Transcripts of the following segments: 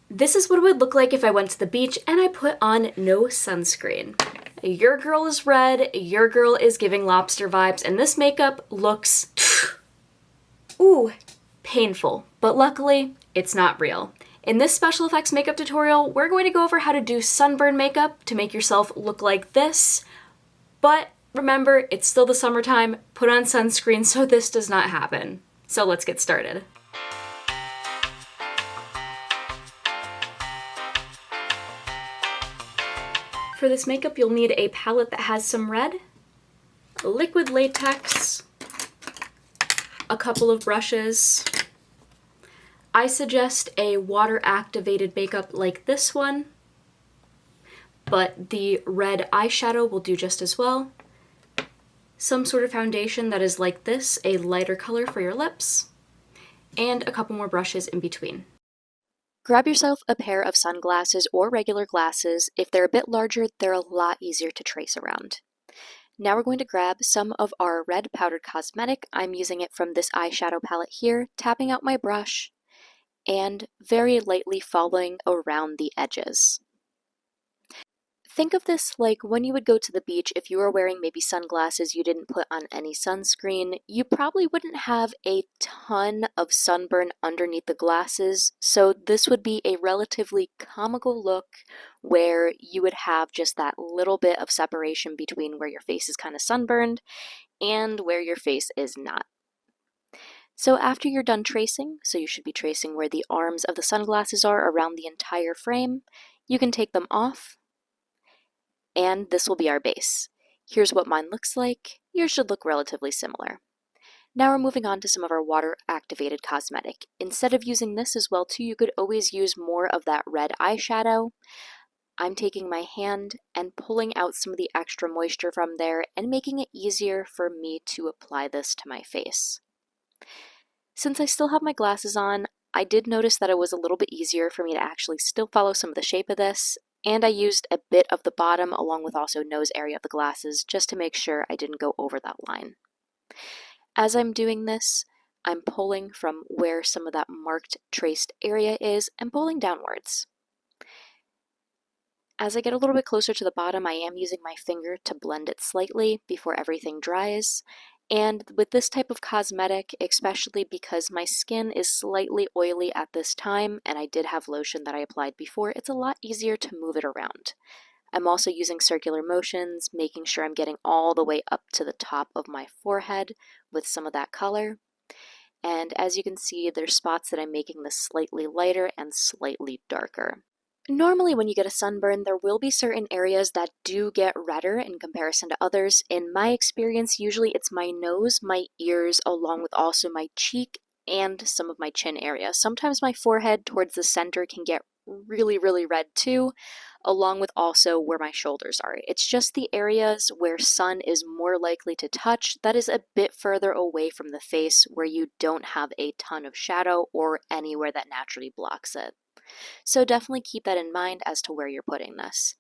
This is what it would look like if I went to the beach and I put on no sunscreen. Your girl is red, your girl is giving lobster vibes, and this makeup looks ooh, painful. But luckily, it's not real. In this special effects makeup tutorial, we're going to go over how to do sunburn makeup to make yourself look like this. But remember, it's still the summertime. Put on sunscreen so this does not happen. So let's get started. For this makeup, you'll need a palette that has some red, liquid latex, a couple of brushes. I suggest a water-activated makeup like this one, but the red eyeshadow will do just as well. Some sort of foundation that is like this, a lighter color for your lips, and a couple more brushes in between. Grab yourself a pair of sunglasses or regular glasses. If they're a bit larger, they're a lot easier to trace around. Now we're going to grab some of our red powdered cosmetic. I'm using it from this eyeshadow palette here, tapping out my brush and very lightly following around the edges. Think of this like when you would go to the beach. If you were wearing maybe sunglasses, you didn't put on any sunscreen, you probably wouldn't have a ton of sunburn underneath the glasses, so this would be a relatively comical look where you would have just that little bit of separation between where your face is kind of sunburned and where your face is not. So after you're done tracing, so you should be tracing where the arms of the sunglasses are around the entire frame, you can take them off. And this will be our base. Here's what mine looks like. Yours should look relatively similar. Now we're moving on to some of our water-activated cosmetic. Instead of using this as well too, you could always use more of that red eyeshadow. I'm taking my hand and pulling out some of the extra moisture from there and making it easier for me to apply this to my face. Since I still have my glasses on, I did notice that it was a little bit easier for me to actually still follow some of the shape of this, and I used a bit of the bottom along with also nose area of the glasses just to make sure I didn't go over that line. As I'm doing this, I'm pulling from where some of that marked traced area is and pulling downwards. As I get a little bit closer to the bottom, I am using my finger to blend it slightly before everything dries. And with this type of cosmetic, especially because my skin is slightly oily at this time, and I did have lotion that I applied before, it's a lot easier to move it around. I'm also using circular motions, making sure I'm getting all the way up to the top of my forehead with some of that color. And as you can see, there's spots that I'm making this slightly lighter and slightly darker. Normally when you get a sunburn, there will be certain areas that do get redder in comparison to others. In my experience, usually it's my nose, my ears, along with also my cheek and some of my chin area. Sometimes my forehead towards the center can get really, really red too, along with also where my shoulders are. It's just the areas where sun is more likely to touch that is a bit further away from the face, where you don't have a ton of shadow or anywhere that naturally blocks it. So definitely keep that in mind as to where you're putting this.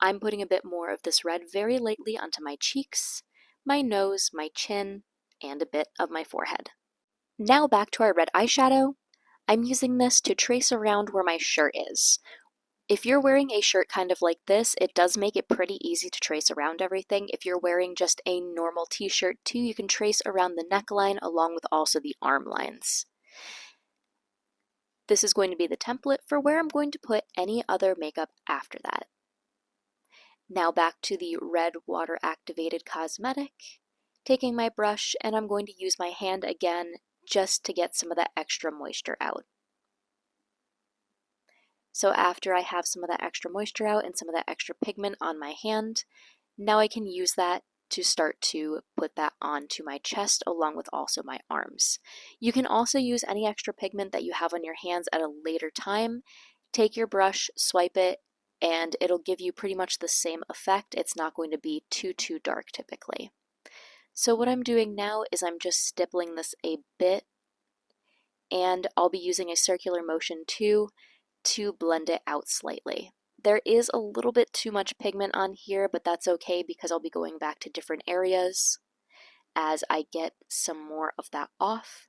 I'm putting a bit more of this red very lightly onto my cheeks, my nose, my chin, and a bit of my forehead. Now back to our red eyeshadow. I'm using this to trace around where my shirt is. If you're wearing a shirt kind of like this, it does make it pretty easy to trace around everything. If you're wearing just a normal t-shirt too, you can trace around the neckline along with also the arm lines. This is going to be the template for where I'm going to put any other makeup after that. Now back to the red water activated cosmetic, taking my brush, and I'm going to use my hand again just to get some of that extra moisture out. So after I have some of that extra moisture out and some of that extra pigment on my hand, now I can use that to start to put that onto my chest along with also my arms. You can also use any extra pigment that you have on your hands at a later time. Take your brush, swipe it, and it'll give you pretty much the same effect. It's not going to be too dark typically. So what I'm doing now is I'm just stippling this a bit, and I'll be using a circular motion too to blend it out slightly. There is a little bit too much pigment on here, but that's okay because I'll be going back to different areas as I get some more of that off.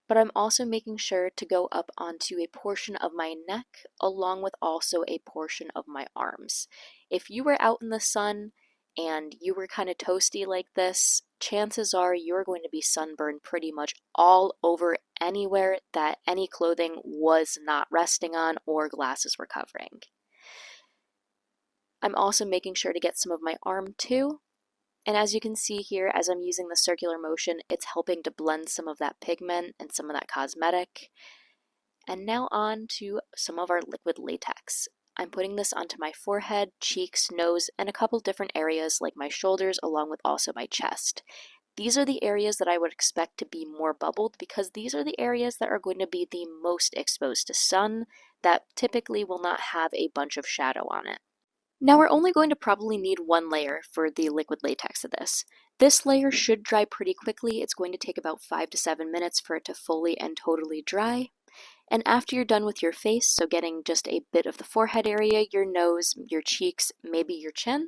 but I'm also making sure to go up onto a portion of my neck along with also a portion of my arms. If you were out in the sun and you were kind of toasty like this, chances are you're going to be sunburned pretty much all over anywhere that any clothing was not resting on or glasses were covering. I'm also making sure to get some of my arm too. And as you can see here, as I'm using the circular motion, it's helping to blend some of that pigment and some of that cosmetic. And now on to some of our liquid latex. I'm putting this onto my forehead, cheeks, nose, and a couple different areas like my shoulders, along with also my chest. These are the areas that I would expect to be more bubbled because these are the areas that are going to be the most exposed to sun that typically will not have a bunch of shadow on it. Now we're only going to probably need one layer for the liquid latex of this. This layer should dry pretty quickly. It's going to take about 5 to 7 minutes for it to fully and totally dry. And after you're done with your face, so getting just a bit of the forehead area, your nose, your cheeks, maybe your chin,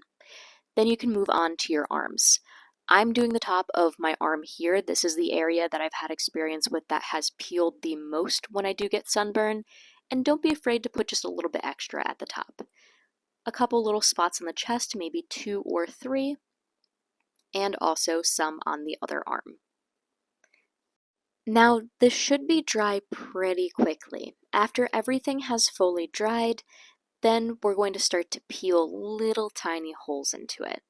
then you can move on to your arms. I'm doing the top of my arm here. This is the area that I've had experience with that has peeled the most when I do get sunburn. And don't be afraid to put just a little bit extra at the top. A couple little spots on the chest, maybe 2 or 3, and also some on the other arm. Now, this should be dry pretty quickly. After everything has fully dried, then we're going to start to peel little tiny holes into it.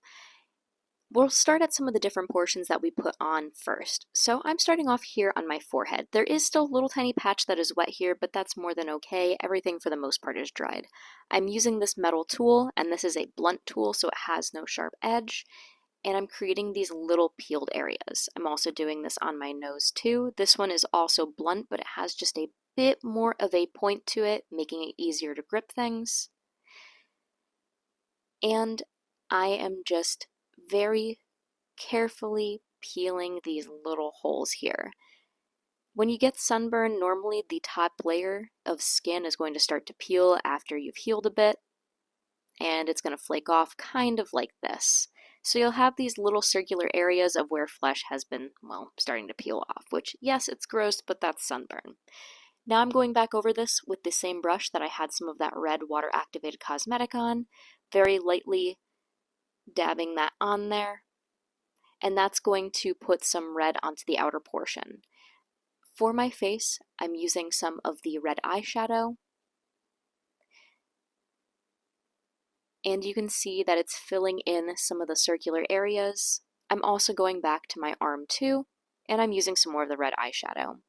We'll start at some of the different portions that we put on first. So I'm starting off here on my forehead. There is still a little tiny patch that is wet here, but that's more than okay. Everything for the most part is dried. I'm using this metal tool, and this is a blunt tool, so it has no sharp edge. And I'm creating these little peeled areas. I'm also doing this on my nose too. This one is also blunt, but it has just a bit more of a point to it, making it easier to grip things. And I am just very carefully peeling these little holes here. When you get sunburn, normally the top layer of skin is going to start to peel after you've healed a bit, and it's going to flake off kind of like this. So you'll have these little circular areas of where flesh has been, well, starting to peel off, which, yes, it's gross, but that's sunburn. Now I'm going back over this with the same brush that I had some of that red water-activated cosmetic on, very lightly dabbing that on there, and that's going to put some red onto the outer portion. For my face, I'm using some of the red eyeshadow, and you can see that it's filling in some of the circular areas. I'm also going back to my arm too, and I'm using some more of the red eyeshadow.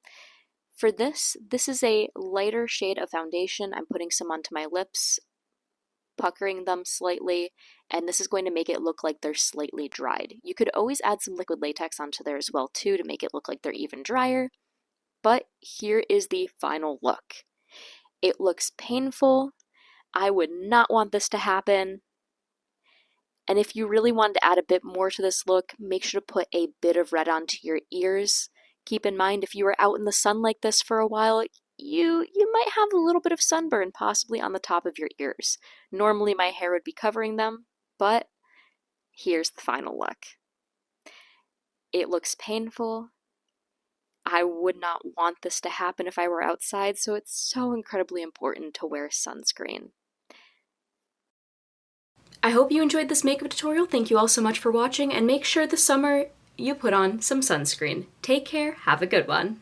For this is a lighter shade of foundation. I'm putting some onto my lips, puckering them slightly, and this is going to make it look like they're slightly dried. You could always add some liquid latex onto there as well too to make it look like they're even drier, but here is the final look. It looks painful. I would not want this to happen. And if you really wanted to add a bit more to this look, make sure to put a bit of red onto your ears. Keep in mind, if you were out in the sun like this for a while, you might have a little bit of sunburn possibly on the top of your ears. Normally my hair would be covering them, but here's the final look. It looks painful. I would not want this to happen if I were outside, so it's so incredibly important to wear sunscreen. I hope you enjoyed this makeup tutorial. Thank you all so much for watching, and make sure this summer you put on some sunscreen. Take care, have a good one.